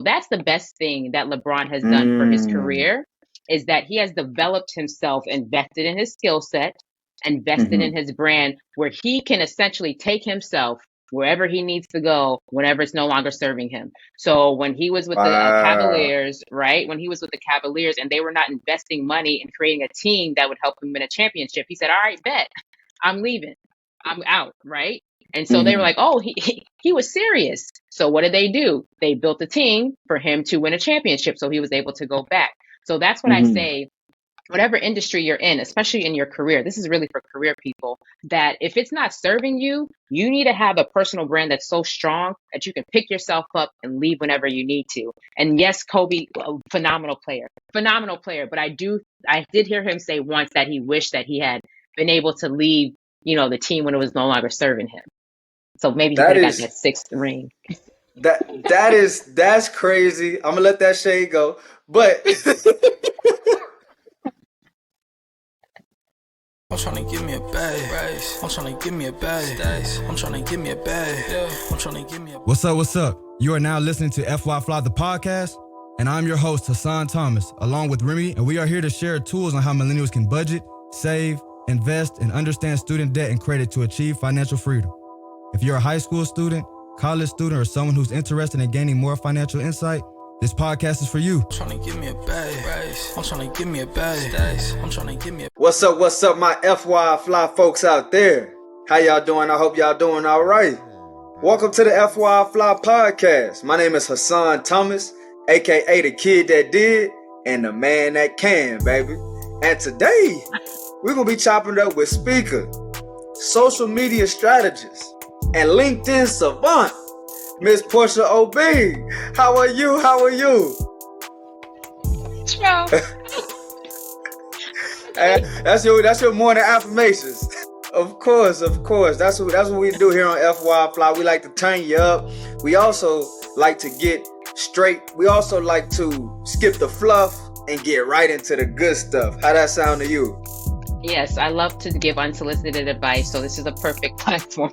That's the best thing that LeBron has done for his Mm, career is that he has developed himself, invested in his skill set, invested in hmm. his brand, where he can essentially take himself wherever he needs to go whenever it's no longer serving him. So when he was with the Wow. Cavaliers, right? When he was with the Cavaliers and they were not investing money in creating a team that would help him win a championship, he said, "All right, bet. I'm leaving. I'm out," right? And so they were Hmm. like, "Oh, he was serious." So what did they do? They built a team for him to win a championship, so he was able to go back. So that's what I Hmm. say. Whatever industry you're in, especially in your career, this is really for career people, that if it's not serving you, you need to have a personal brand that's so strong that you can pick yourself up and leave whenever you need to. And yes, Kobe, phenomenal player. But I did hear him say once that he wished that he had been able to leave, the team when it was no longer serving him. So maybe he could That have got is that sixth ring. that's crazy. I'm gonna let that shade go. But I'm tryna give me a bag. I'm tryna give me a bag. I'm tryna give me a bag. I'm tryna give me a What's up? What's up? You are now listening to FY Fly the podcast, and I'm your host, Hassan Thomas, along with Remy, and we are here to share tools on how millennials can budget, save, invest, and understand student debt and credit to achieve financial freedom. If you're a high school student, college student, or someone who's interested in gaining more financial insight, this podcast is for you. I'm tryna give me a bag. I'm tryna give me a bag. I'm tryna give me a what's up? What's up, my FY Fly folks out there? How y'all doing? I hope y'all doing all right. Welcome to the FY Fly podcast. My name is Hassan Thomas, aka the kid that did and the man that can, baby. And today we're gonna be chopping it up with speaker, social media strategist, and LinkedIn savant, Miss Portia Obeng. How are you? How are you? Ciao. That's your morning affirmations. Of course. That's what we do here on FY Fly. We like to turn you up. We also like to get straight. We also like to skip the fluff and get right into the good stuff. How that sound to you? Yes, I love to give unsolicited advice, so this is a perfect platform.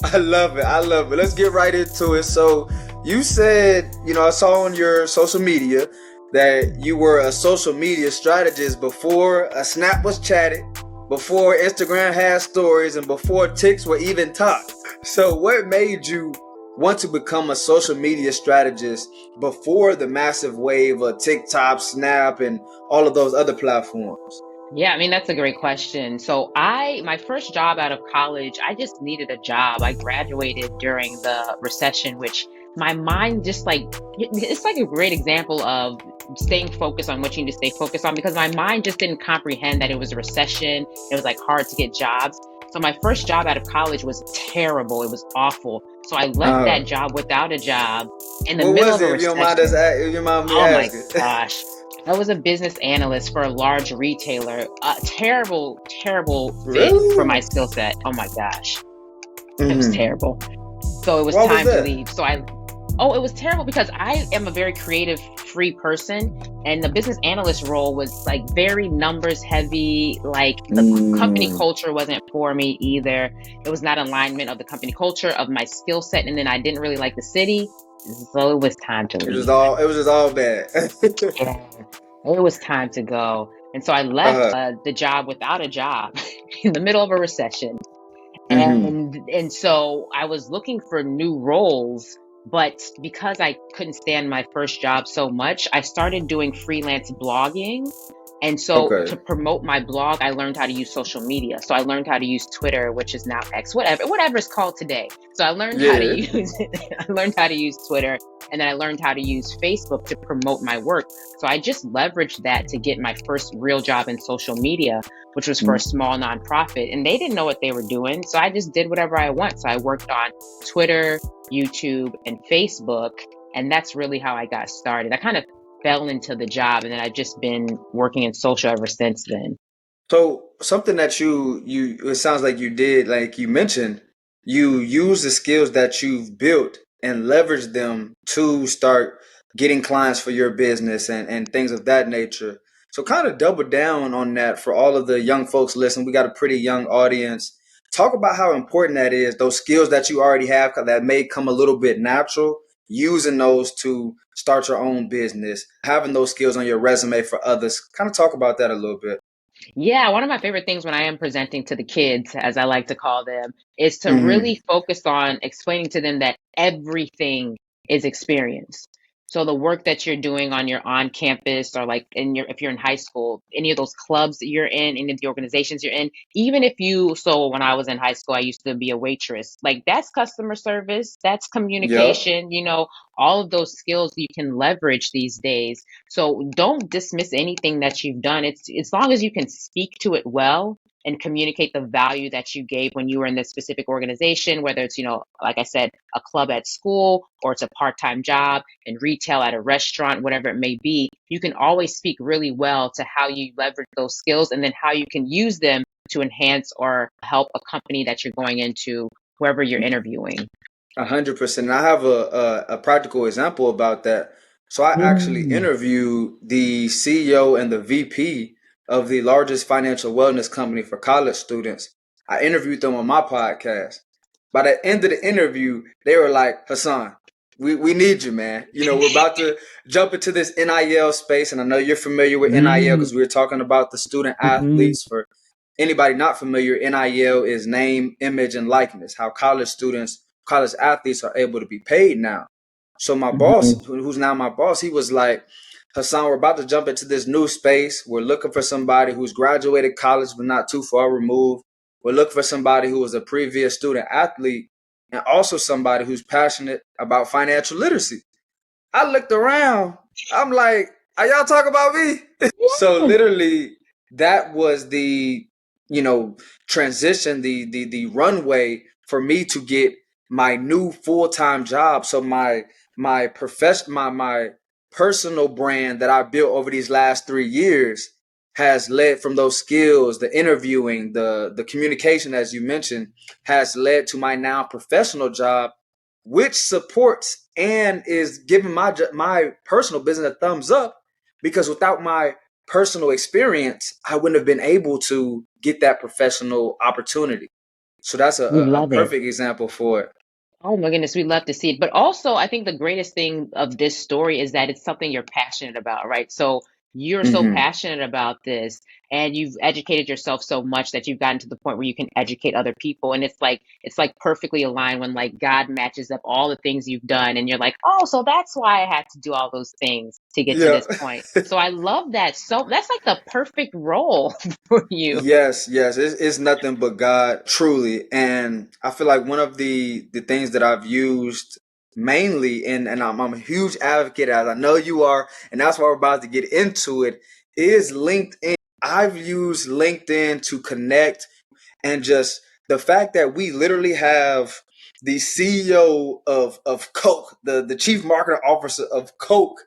I love it. Let's get right into it. So you said, I saw on your social media that you were a social media strategist before a Snap was chatted, before Instagram had stories, and before ticks were even taught. So what made you want to become a social media strategist before the massive wave of TikTok, Snap, and all of those other platforms? Yeah, I mean, that's a great question. So my first job out of college, I just needed a job. I graduated during the recession, which my mind just it's like a great example of staying focused on what you need to stay focused on, because my mind just didn't comprehend that it was a recession. It was like hard to get jobs. So my first job out of college was terrible. It was awful. So I left Uh, that job without a job in the what middle was of a it? recession. If you mind me Oh my asking. gosh. I was a business analyst for a large retailer. Terrible, terrible fit for Really? my skill set. Oh my gosh. It was Mm-hmm. terrible. So it was Why was time to that? leave. It was terrible because I am a very creative, free person. And the business analyst role was like very numbers heavy. Like the company Mm. culture wasn't for me either. It was not alignment of the company culture, of my skill set. And then I didn't really like the city. So it was time to leave. It was just all bad. Yeah, it was time to go. And so I left uh-huh. the job without a job in the middle of a recession. Mm-hmm. And so I was looking for new roles, but because I couldn't stand my first job so much, I started doing freelance blogging. And so Okay. to promote my blog, I learned how to use social media. So I learned how to use Twitter, which is now X, whatever it's called today. So I learned how to Yeah. use I learned how to use Twitter, and then I learned how to use Facebook to promote my work. So I just leveraged that to get my first real job in social media, which was for a small nonprofit, and they didn't know what they were doing. So I just did whatever I want. So I worked on Twitter, YouTube, and Facebook, and that's really how I got started. I kind of fell into the job, and then I've just been working in social ever since then. So something that you it sounds like you did, like you mentioned, you use the skills that you've built and leverage them to start getting clients for your business and things of that nature. So kind of double down on that for all of the young folks listening. We got a pretty young audience. Talk about how important that is, those skills that you already have that may come a little bit natural, using those to start your own business, having those skills on your resume for others. Kind of talk about that a little bit. Yeah, one of my favorite things when I am presenting to the kids, as I like to call them, is to Mm-hmm. really focus on explaining to them that everything is experience. So the work that you're doing on your on campus or like in your if you're in high school, any of those clubs that you're in, any of the organizations you're in, even if you so when I was in high school, I used to be a waitress. Like that's customer service, that's Yep. communication, all of those skills you can leverage these days. So don't dismiss anything that you've done. It's as long as you can speak to it well and communicate the value that you gave when you were in this specific organization, whether it's, like I said, a club at school or it's a part-time job in retail at a restaurant, whatever it may be, you can always speak really well to how you leverage those skills and then how you can use them to enhance or help a company that you're going into, wherever you're interviewing. 100%. I have a practical example about that. So I actually Mm. interviewed the CEO and the VP of the largest financial wellness company for college students. I interviewed them on my podcast. By the end of the interview, they were like, Hassan, we need you, man. We're about to jump into this NIL space, and I know you're familiar with NIL Mm. because we were talking about the student Mhm. athletes. For anybody not familiar, NIL is name, image, and likeness, how college athletes are able to be paid now. So my boss, Mhm. who's now my boss, he was like, Hassan, we're about to jump into this new space. We're looking for somebody who's graduated college but not too far removed. We're looking for somebody who was a previous student athlete and also somebody who's passionate about financial literacy. I looked around. I'm like, are y'all talking about me? So Yes. literally, that was the transition, the runway for me to get my new full time job. So my profession, my personal brand that I built over these last 3 years has led from those skills, the interviewing, the communication, as you mentioned, has led to my now professional job, which supports and is giving my personal business a thumbs up, because without my personal experience, I wouldn't have been able to get that professional opportunity. So that's We a love it. perfect example for it. Oh my goodness, we love to see it. But also, I think the greatest thing of this story is that it's something you're passionate about, right? So you're so Mm-hmm. passionate about this and you've educated yourself so much that you've gotten to the point where you can educate other people. And it's like perfectly aligned when like God matches up all the things you've done and you're like, oh, so that's why I had to do all those things to get to Yeah. this point. So I love that. So that's like the perfect role for you. Yes. It's nothing but God, truly. And I feel like one of the things that I've used mainly, and I'm a huge advocate, as I know you are, and that's why we're about to get into it, is LinkedIn. I've used LinkedIn to connect, and just the fact that we literally have the CEO of Coke, the chief marketing officer of Coke,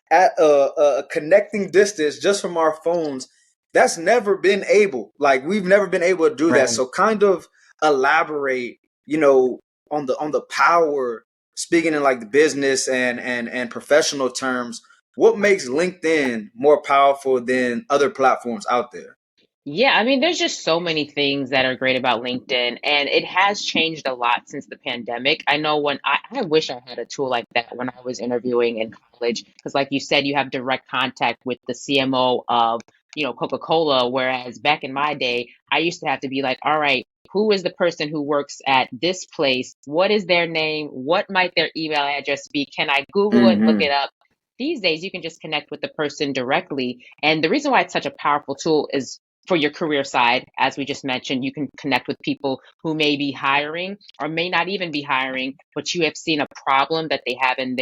at a connecting distance just from our phones. That's never been able. Like, we've never been able to do that. Right. So kind of elaborate, on the power, speaking in like the business and professional terms. What makes LinkedIn more powerful than other platforms out there? Yeah, I mean, there's just so many things that are great about LinkedIn, and it has changed a lot since the pandemic. I know when I wish I had a tool like that when I was interviewing in college, because like you said, you have direct contact with the CMO of, Coca-Cola, whereas back in my day, I used to have to be like, all right, who is the person who works at this place? What is their name? What might their email address be? Can I Google it and look Mm-hmm. it up? These days, you can just connect with the person directly. And the reason why it's such a powerful tool is for your career side, as we just mentioned, you can connect with people who may be hiring or may not even be hiring, but you have seen a problem that they have in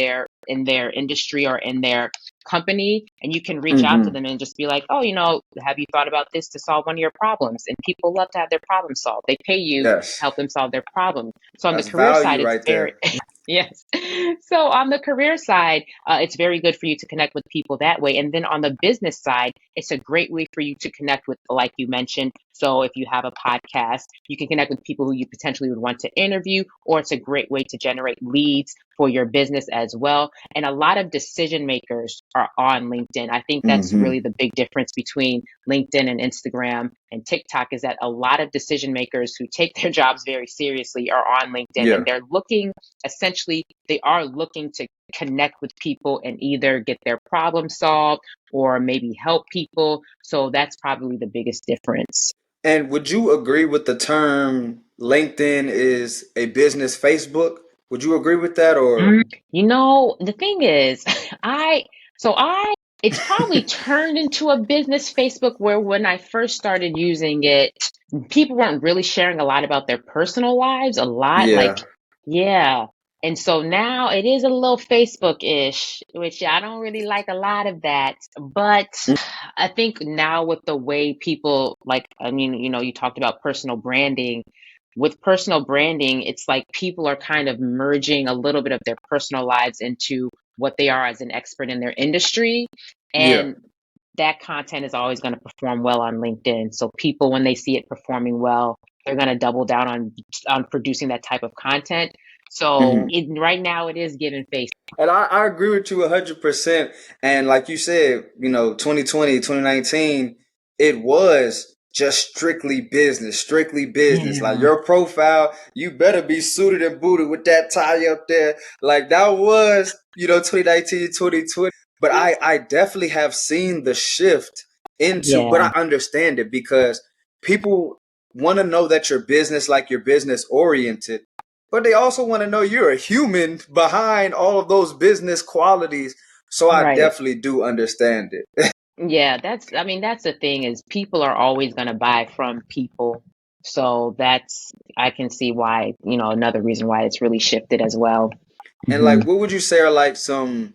their industry or in their company, and you can reach out to Mm-hmm. them and just be like, oh, have you thought about this to solve one of your problems? And people love to have their problem solved. They pay you to Yes. help them solve their problem. So on the That's career side, value it's right very there. yes. So on the career side, it's very good for you to connect with people that way. And then on the business side, it's a great way for you to connect with, like you mentioned. So if you have a podcast, you can connect with people who you potentially would want to interview, or it's a great way to generate leads for your business as well. And a lot of decision makers are on LinkedIn. I think that's Mm-hmm. really the big difference between LinkedIn and Instagram and TikTok is that a lot of decision makers who take their jobs very seriously are on LinkedIn and Yeah. they're looking, essentially, they are looking to connect with people and either get their problem solved or maybe help people. So that's probably the biggest difference. And would you agree with the term LinkedIn is a business Facebook? Would you agree with that or? The thing is, I, so I, it's probably turned into a business Facebook where when I first started using it, people weren't really sharing a lot about their personal lives, a lot Yeah. yeah. And so now it is a little Facebook-ish, which I don't really like a lot of that. But I think now with the way people you talked about personal branding. With personal branding, it's like people are kind of merging a little bit of their personal lives into what they are as an expert in their industry. Yeah. And that content is always going to perform well on LinkedIn. So people, when they see it performing well, they're going to double down on producing that type of content. So right now it is giving face. And I agree with you 100%. And like you said, 2020, 2019, it was just strictly business, strictly business. Like Yeah, your profile, you better be suited and booted with that tie up there. Like that was, 2019, 2020. But I definitely have seen the shift but I yeah, understand it because people want to know that your business, like you're business oriented, but they also want to know you're a human behind all of those business qualities. So I right. definitely do understand it. Yeah, that's the thing is people are always going to buy from people. So I can see why, another reason why it's really shifted as well. And like, what would you say are like some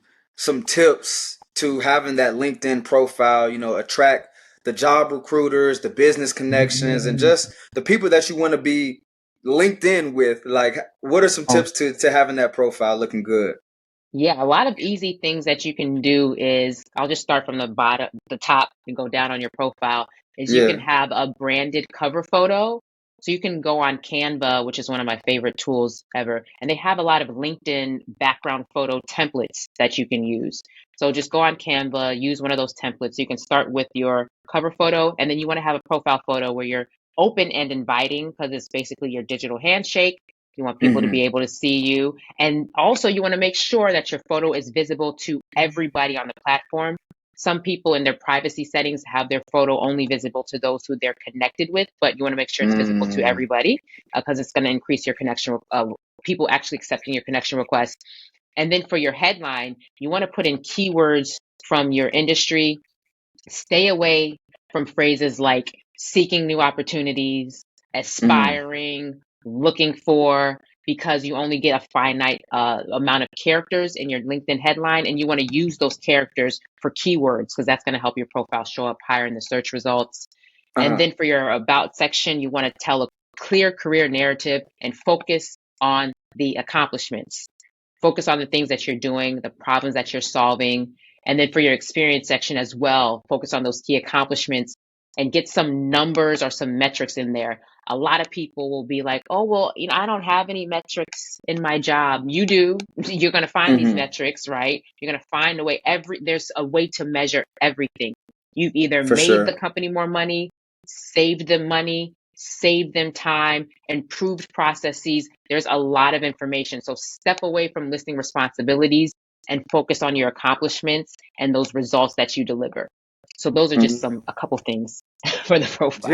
tips to having that LinkedIn profile? Attract the job recruiters, the business connections, and just the people that you want to be linked in with. Like, what are some tips to having that profile looking good? Yeah, a lot of easy things that you can do is I'll just start from the top and go down on your profile is you can Yeah. have a branded cover photo. So you can go on Canva, which is one of my favorite tools ever, and they have a lot of LinkedIn background photo templates that you can use. So just go on Canva, use one of those templates. You can start with your cover photo, and then you want to have a profile photo where you're open and inviting because it's basically your digital handshake. You want people to Mm-hmm. be able to see you. And also, you want to make sure that your photo is visible to everybody on the platform. Some people in their privacy settings have their photo only visible to those who they're connected with, but you want to make sure it's visible to Mm-hmm. everybody because it's going to increase your connection, people actually accepting your connection request. And then for your headline, you want to put in keywords from your industry. Stay away from phrases like seeking new opportunities, aspiring, looking for, because you only get a finite amount of characters in your LinkedIn headline, and you want to use those characters for keywords because that's going to help your profile show up higher in the search results. And Uh-huh. then for your about section, you want to tell a clear career narrative and focus on the accomplishments. Focus on the things that you're doing, the problems that you're solving. And then for your experience section as well, focus on those key accomplishments and get some numbers or some metrics in there. A lot of people will be like, oh, well, I don't have any metrics in my job. You do. You're going to find these Mm-hmm. metrics, right? You're going to find a way. There's a way to measure everything. You've either For made the sure. company more money, saved them money, saved them time, improved processes. There's a lot of information. So step away from listing responsibilities and focus on your accomplishments and those results that you deliver. So those are just a couple things for the profile.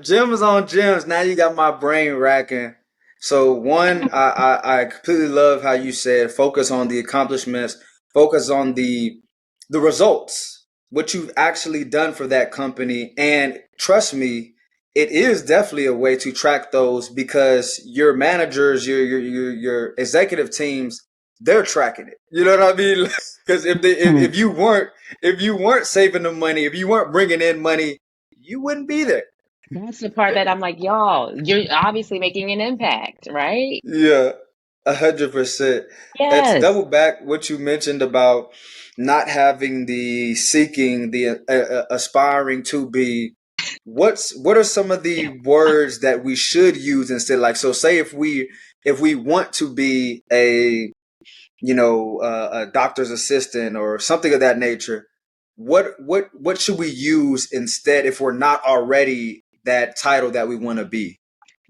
Gems on gems. Now you got my brain racking. So one, I completely love how you said focus on the accomplishments, focus on the results, what you've actually done for that company, and trust me, it is definitely a way to track those because your managers, your executive teams, they're tracking it. You know what I mean? Because if you weren't saving the money, if you weren't bringing in money, you wouldn't be there. That's the part that I'm like, y'all, you're obviously making an impact, right? Yeah, 100%. And to Yes. double back what you mentioned about not having the seeking, the aspiring to be, what are some of the words that we should use instead? Like, so say if we want to be a doctor's assistant or something of that nature, what should we use instead if we're not already that title that we want to be?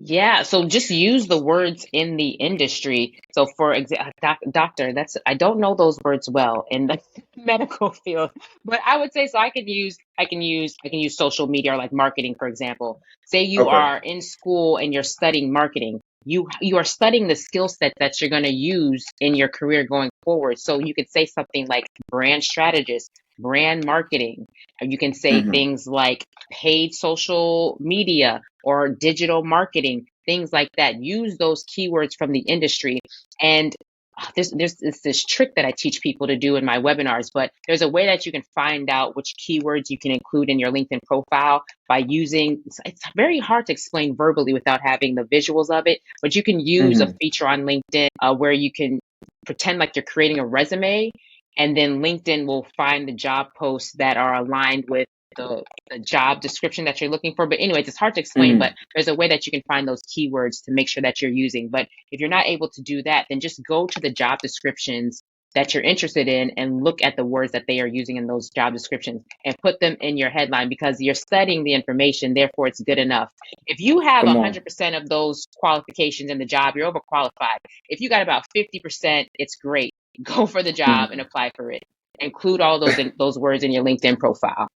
Yeah, so just use the words in the industry. So for example, doctor, that's I don't know those words well in the medical field, but I would say so I can use social media or like marketing, for example. Say you Okay. are in school and you're studying marketing. You are studying the skill set that you're going to use in your career going forward. So you could say something like brand strategist, brand marketing. You can say Mm-hmm. things like paid social media or digital marketing, things like that. Use those keywords from the industry. And there's this trick that I teach people to do in my webinars, but there's a way that you can find out which keywords you can include in your LinkedIn profile by using, it's very hard to explain verbally without having the visuals of it, but you can use a Mm-hmm. feature on LinkedIn where you can pretend like you're creating a resume, and then LinkedIn will find the job posts that are aligned with the job description that you're looking for. But anyways, it's hard to explain, Mm-hmm. but there's a way that you can find those keywords to make sure that you're using. But if you're not able to do that, then just go to the job descriptions that you're interested in and look at the words that they are using in those job descriptions and put them in your headline, because you're studying the information, therefore it's good enough. If you have Come on. 100% of those qualifications in the job, you're overqualified. If you got about 50%, it's great. Go for the job and Mm-hmm. apply for it. Include all those words in your LinkedIn profile.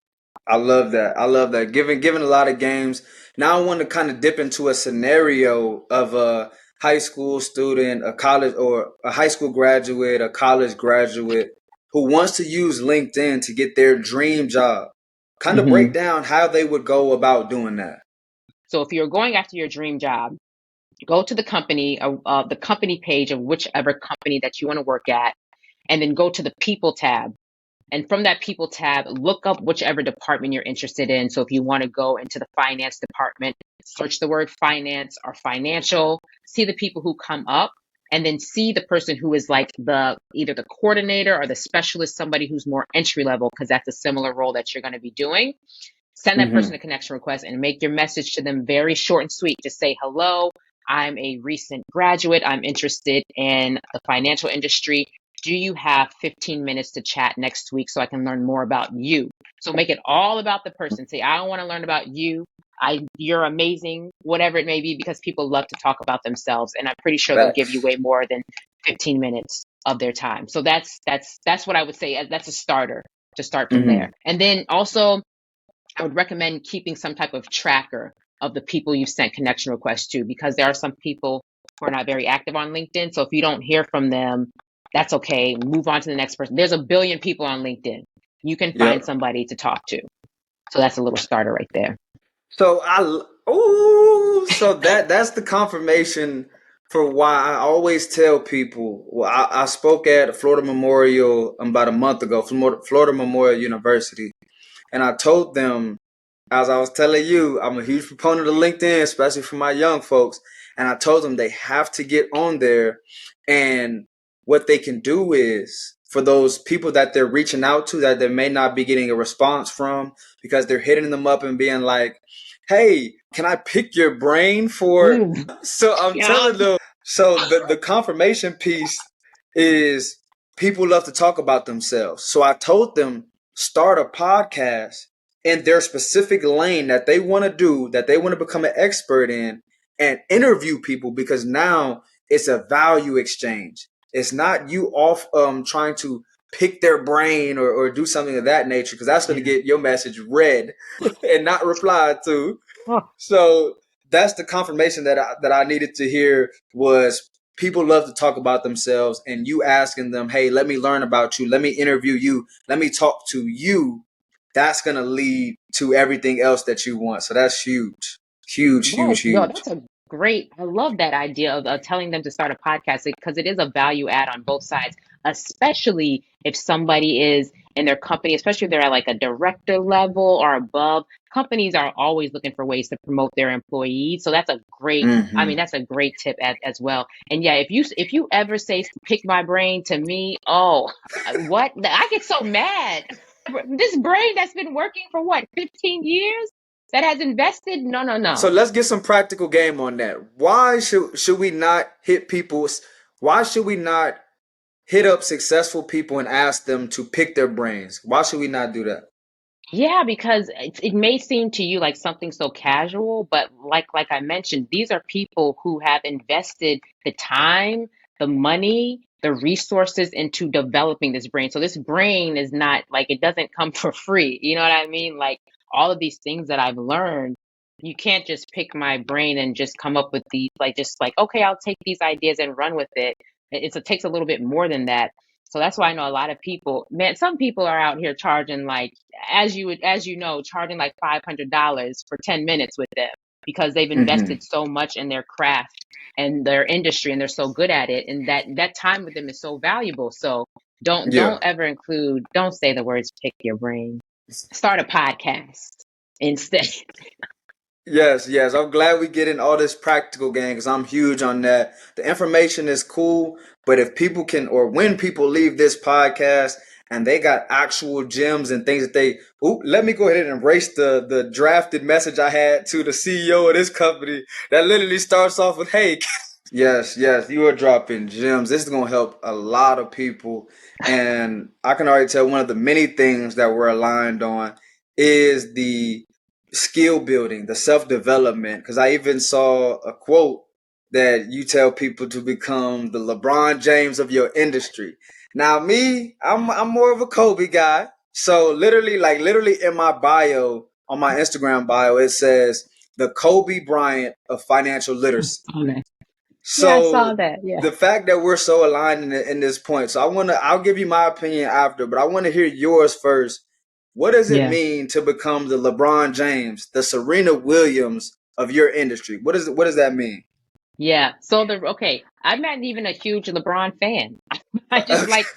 I love that. I love that. Given a lot of games. Now I want to kind of dip into a scenario of a high school student, a college or a high school graduate, a college graduate who wants to use LinkedIn to get their dream job. Kind of break Mhm. down how they would go about doing that. So if you're going after your dream job, go to the company page of whichever company that you want to work at, and then go to the people tab. And from that people tab, look up whichever department you're interested in. So if you want to go into the finance department, search the word finance or financial, see the people who come up, and then see the person who is like either the coordinator or the specialist, somebody who's more entry level, because that's a similar role that you're going to be doing. Send that person Mm-hmm. a connection request and make your message to them very short and sweet. Just say, hello, I'm a recent graduate. I'm interested in the financial industry. Do you have 15 minutes to chat next week so I can learn more about you? So make it all about the person. Say, I want to learn about you. You're amazing, whatever it may be, because people love to talk about themselves. And I'm pretty sure they'll give you Facts. way more than 15 minutes of their time. So that's what I would say. That's a starter to start from Mm-hmm. there. And then also, I would recommend keeping some type of tracker of the people you've sent connection requests to, because there are some people who are not very active on LinkedIn. So if you don't hear from them, that's okay. Move on to the next person. There's a billion people on LinkedIn. You can find Yep. somebody to talk to. So that's a little starter right there. So that's the confirmation for why I always tell people. Well, I spoke at Florida Memorial about a month ago, Florida Memorial University, and I told them, as I was telling you, I'm a huge proponent of LinkedIn, especially for my young folks. And I told them they have to get on there. And what they can do is, for those people that they're reaching out to that they may not be getting a response from, because they're hitting them up and being like, hey, can I pick your brain for. Mm, So I'm yeah. telling them, so the confirmation piece is people love to talk about themselves. So I told them, start a podcast in their specific lane that they want to do, that they want to become an expert in, and interview people, because now it's a value exchange. It's not you off trying to pick their brain or do something of that nature, because that's going to Yeah. get your message read and not replied to. Oh, So that's the confirmation that I needed to hear was people love to talk about themselves, and you asking them, hey, let me learn about you, let me interview you, let me talk to you. That's going to lead to everything else that you want. So that's huge, huge, huge, yes, no, huge. that's a great. I love that idea of telling them to start a podcast, because it is a value add on both sides, especially if somebody is in their company, especially if they're at like a director level or above. Companies are always looking for ways to promote their employees. So that's a great, I Mm-hmm. mean, that's a great tip as well. And yeah, if you ever say pick my brain to me, oh, what? I get so mad. This brain that's been working for what, 15 years? That has invested? No, no, So no. let's get some practical game on that. Why should we not hit people? Why should we not hit up successful people and ask them to pick their brains? Why should we not do that? Yeah, because it may seem to you like something so casual, but like I mentioned, these are people who have invested the time, the money, the resources into developing this brain. So this brain is not like it doesn't come for free. You know what I mean? Like all of these things that I've learned, you can't just pick my brain and just come up with these like just like, okay, I'll take these ideas and run with it. It takes a little bit more than that. So that's why I know a lot of people, man, some people are out here charging like as you know, charging like $500 for 10 minutes with them because they've Mm-hmm. invested so much in their craft and their industry and they're so good at it and that time with them is so valuable. So Yeah. don't say the words pick your brain. Start a podcast instead. Yes, yes. I'm glad we get in all this practical game because I'm huge on that. The information is cool, but if people can, or when people leave this podcast and they got actual gems and things that they, ooh, let me go ahead and embrace the drafted message I had to the CEO of this company that literally starts off with, "Hey." Yes, yes, you are dropping gems. This is going to help a lot of people. And I can already tell one of the many things that we're aligned on is the skill building, the self development. Because I even saw a quote that you tell people to become the LeBron James of your industry. Now, me, I'm more of a Kobe guy. So literally, like literally in my bio, on my Instagram bio, it says the Kobe Bryant of financial literacy. Okay. Yeah, I saw So that. Yeah. the fact that we're so aligned in this point, so I'll give you my opinion after, but I want to hear yours first. What does it Yeah. mean to become the LeBron James, the Serena Williams of your industry? What does that mean? Yeah. So I'm not even a huge LeBron fan. I just Okay. like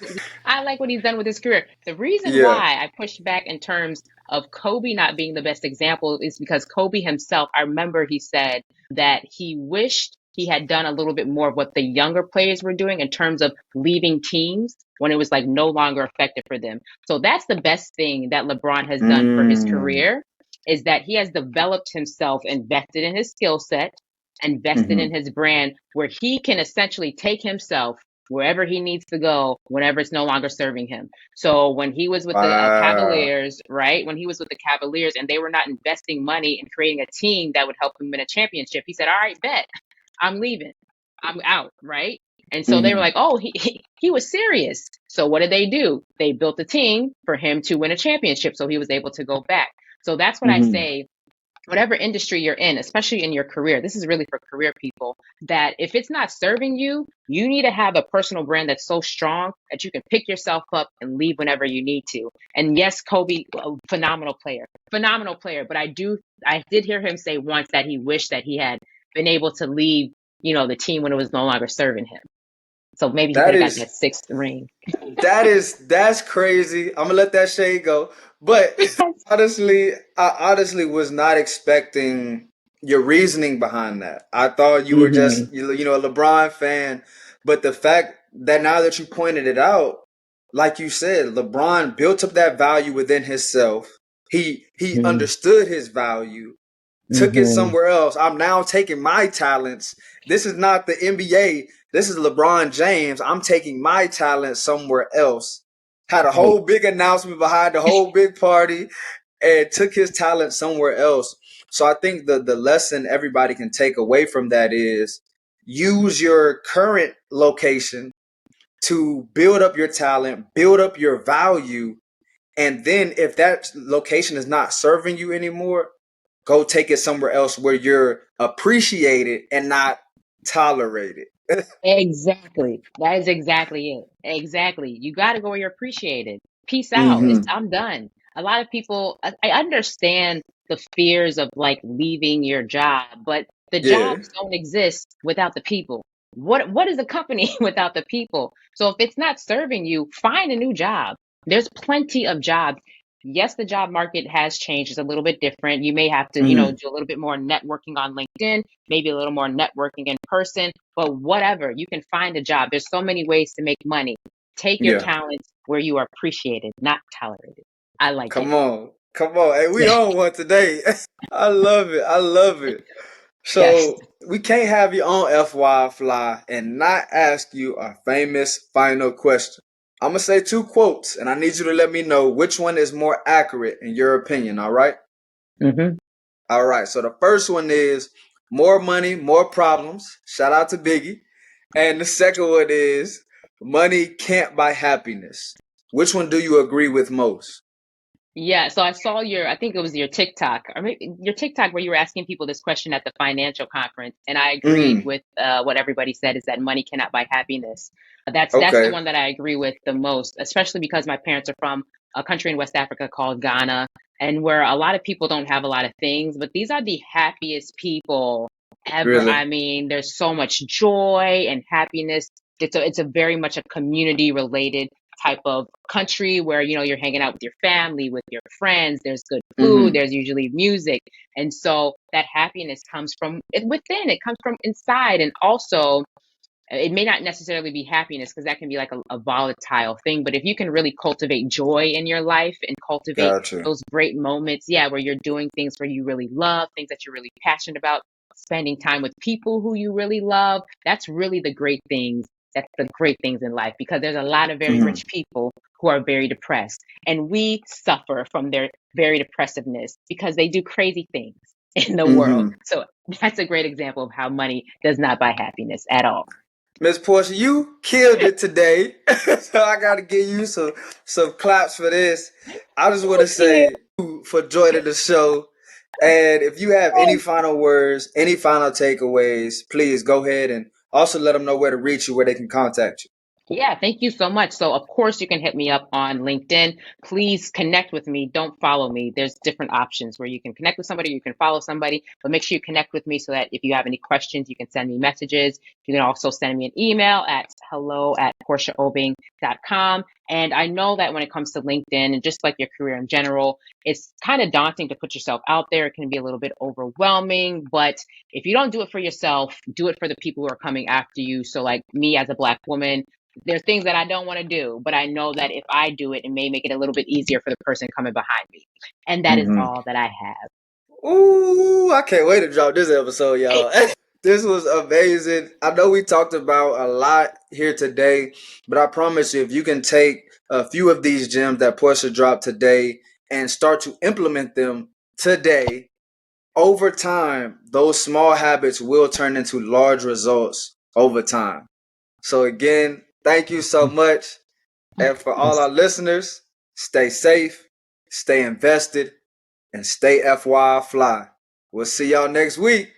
I like what he's done with his career. The reason Yeah. why I push back in terms of Kobe not being the best example is because Kobe himself, I remember he said that he wished he had done a little bit more of what the younger players were doing in terms of leaving teams when it was like no longer effective for them. So that's the best thing that LeBron has done for his Mm. career is that he has developed himself, invested in his skill set, invested in Hmm. his brand where he can essentially take himself wherever he needs to go whenever it's no longer serving him. So when he was with the Wow. Cavaliers, right? When he was with the Cavaliers and they were not investing money in creating a team that would help him win a championship, he said, "All right, bet. I'm leaving. I'm out," right? And so they were Hmm. like, "Oh, he was serious." So what did they do? They built a team for him to win a championship so he was able to go back. So that's what I Hmm. say whatever industry you're in, especially in your career, this is really for career people, that if it's not serving you, you need to have a personal brand that's so strong that you can pick yourself up and leave whenever you need to. And yes, Kobe, a phenomenal player. But I did hear him say once that he wished that he had been able to leave, the team when it was no longer serving him. So maybe he could That have got is that sixth ring. that's crazy. I'm gonna let that shade go. But honestly, I honestly was not expecting your reasoning behind that. I thought you were Hmm. just a LeBron fan. But the fact that now that you pointed it out, like you said, LeBron built up that value within himself. He Hmm. understood his value, took it Hmm. somewhere else. I'm now taking my talents. This is not the NBA. This is LeBron James. I'm taking my talent somewhere else. Had a Right. whole big announcement behind the whole big party and took his talent somewhere else. So I think the lesson everybody can take away from that is use your current location to build up your talent, build up your value, and then if that location is not serving you anymore, go take it somewhere else where you're appreciated and not tolerated. Exactly. That is exactly it. Exactly. You got to go where you're appreciated. Peace out. Hmm. I'm done. A lot of people, I understand the fears of like leaving your job, but the Yeah. jobs don't exist without the people. What is a company without the people? So if it's not serving you, find a new job. There's plenty of jobs. Yes, the job market has changed. It's a little bit different. You may have to, Hmm. do a little bit more networking on LinkedIn, maybe a little more networking in person, but whatever, you can find a job. There's so many ways to make money. Take your Yeah. talents where you are appreciated, not tolerated. I like it. Come on. Come on. Hey, we Yeah. on one today. I love it. I love it. Yes. So we can't have you on FY Fly and not ask you a famous final question. I'm going to say 2 quotes, and I need you to let me know which one is more accurate in your opinion, all right? Mm-hmm. All right, so the first one is more money, more problems. Shout out to Biggie. And the second one is money can't buy happiness. Which one do you agree with most? Yeah, so I saw I think it was your TikTok, or maybe your TikTok where you were asking people this question at the financial conference, and I agreed Mm, with what everybody said is that money cannot buy happiness. That's the okay. one that I agree with the most, especially because my parents are from a country in West Africa called Ghana, and where a lot of people don't have a lot of things, but these are the happiest people ever. Really? I mean, there's so much joy and happiness. It's a very much a community related type of country where you're hanging out with your family, with your friends, there's good food, Mm-hmm. there's usually music, and so that happiness comes from within, it comes from inside. And also it may not necessarily be happiness because that can be like a volatile thing, but if you can really cultivate joy in your life and cultivate Gotcha. those great moments, yeah, where you're doing things where you really love, things that you're really passionate about, spending time with people who you really love, that's really the great things. That's the great things in life, because there's a lot of very Mm-hmm. rich people who are very depressed, and we suffer from their very depressiveness because they do crazy things in the world. Mm-hmm. So that's a great example of how money does not buy happiness at all. Miss Portia, you killed it today. So I gotta give you some claps for this. I just want to Thank you. say for joining the show. And if you have any final words, any final takeaways, please go ahead and also let them know where to reach you, where they can contact you. Yeah, thank you so much. So, of course, you can hit me up on LinkedIn. Please connect with me. Don't follow me. There's different options where you can connect with somebody, you can follow somebody, but make sure you connect with me so that if you have any questions, you can send me messages. You can also send me an email at hello@portiaobeng.com. And I know that when it comes to LinkedIn and just like your career in general, it's kind of daunting to put yourself out there. It can be a little bit overwhelming, but if you don't do it for yourself, do it for the people who are coming after you. So, like me as a Black woman, there's things that I don't want to do, but I know that if I do it, it may make it a little bit easier for the person coming behind me. And that is Mm-hmm. all that I have. Ooh, I can't wait to drop this episode, y'all. This was amazing. I know we talked about a lot here today, but I promise you, if you can take a few of these gems that Portia dropped today and start to implement them today, over time, those small habits will turn into large results over time. So, again, thank you so much. And for all our listeners, stay safe, stay invested, and stay FY fly. We'll see y'all next week.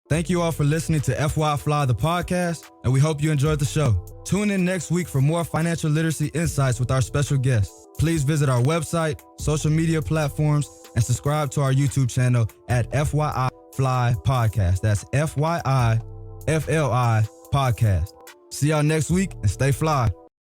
Thank you all for listening to FY Fly, the podcast, and we hope you enjoyed the show. Tune in next week for more financial literacy insights with our special guests. Please visit our website, social media platforms, and subscribe to our YouTube channel at FYI Fly Podcast. That's FYI FLI Podcast. See y'all next week and stay fly.